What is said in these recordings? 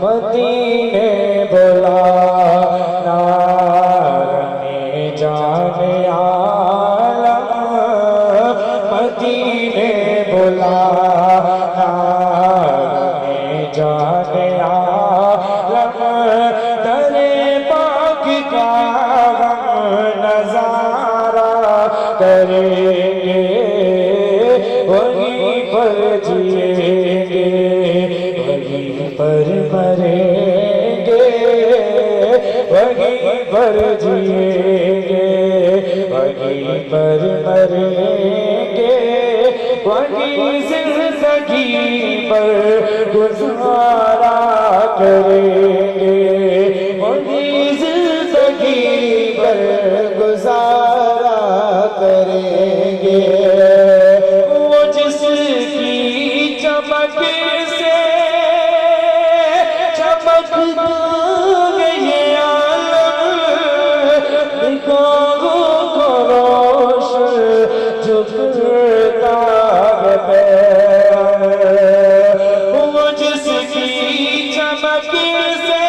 मदीने बुलाना रमे जाने आलम मदीने बुलाना रमे जाने आलम दरे पाक का हम नजारा करेंगे वहीं पर जिएंगे वहीं पर मरेंगे वहीं पर जिएंगे वहीं पर मरेंगे वहीं जिंदगी पर गुजारा करेंगे वहीं जिंदगी पर गुजारा करेंगे वो जिसकी चमक से चमक ये आलम निगाहों को रोशन जो करता है वो जिसकी चमक से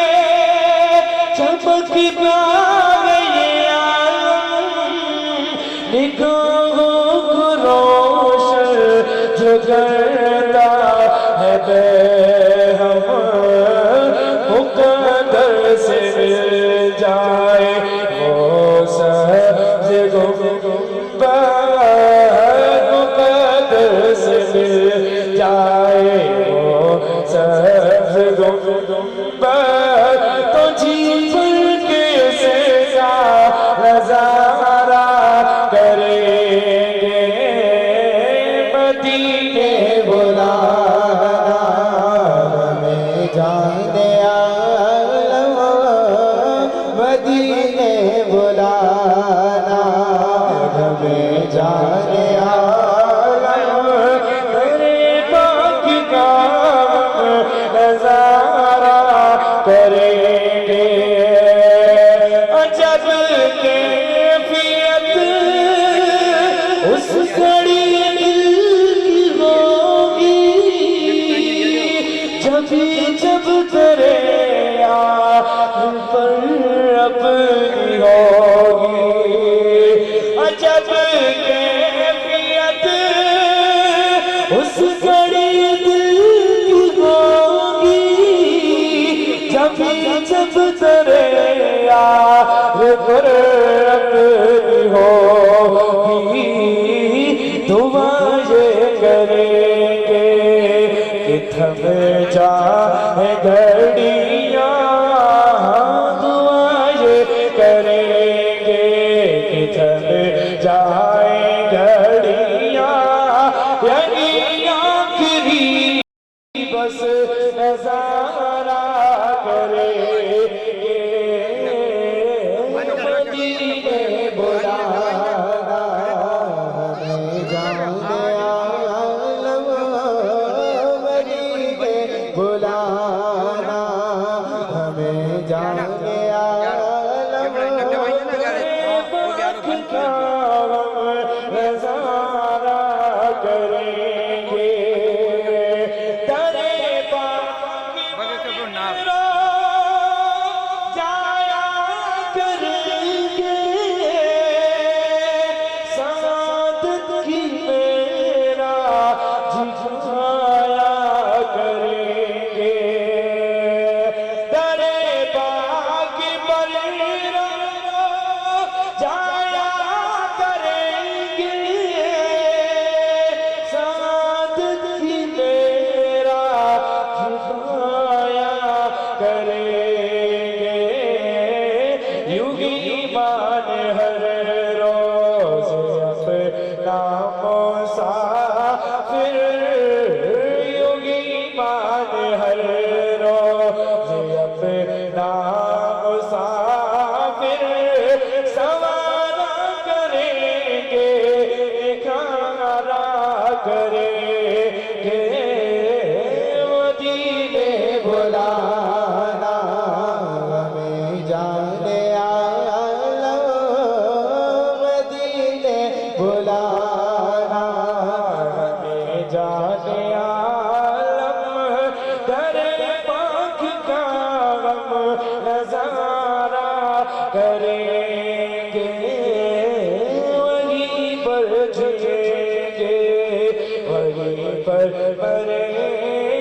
चमकता ये आलम निगाहों को रोशन जो करता है हम मुकद्दर से मिल जाए वो सबसे गुंबद मुकद्दर से मिल जाए वो सबसे गुंबद तो जीवन के से नजारा करेंगे मदीने बुलाना हमें जाने आलम मदीने बुलाना हमें जाने आलम तेरे पाक का नजारा करेंगे अजब कैफियत उस घड़ी जब तेरे यार पर अपनी होगी अजब कैफियत उस घड़ी दिल की होगी जब तेरे यार पर अपनी होगी दुआ ये करेंगे कि थम जाए घड़ियाँ दुआ ये करेंगे कि थम जाए घड़ियाँ यही आखिरी बस नजारा करेंगे मदीने बुलाना हमें जाने आलम बुलाना हमें जाने आलम का नजारा करेंगे तेरे पाक जाया करेंगे सादत की मेरा जिगाया करेंगे जाया करेंगे सादत की मेरा जिगाया जिएंगे, वहीं पर मरेंगे।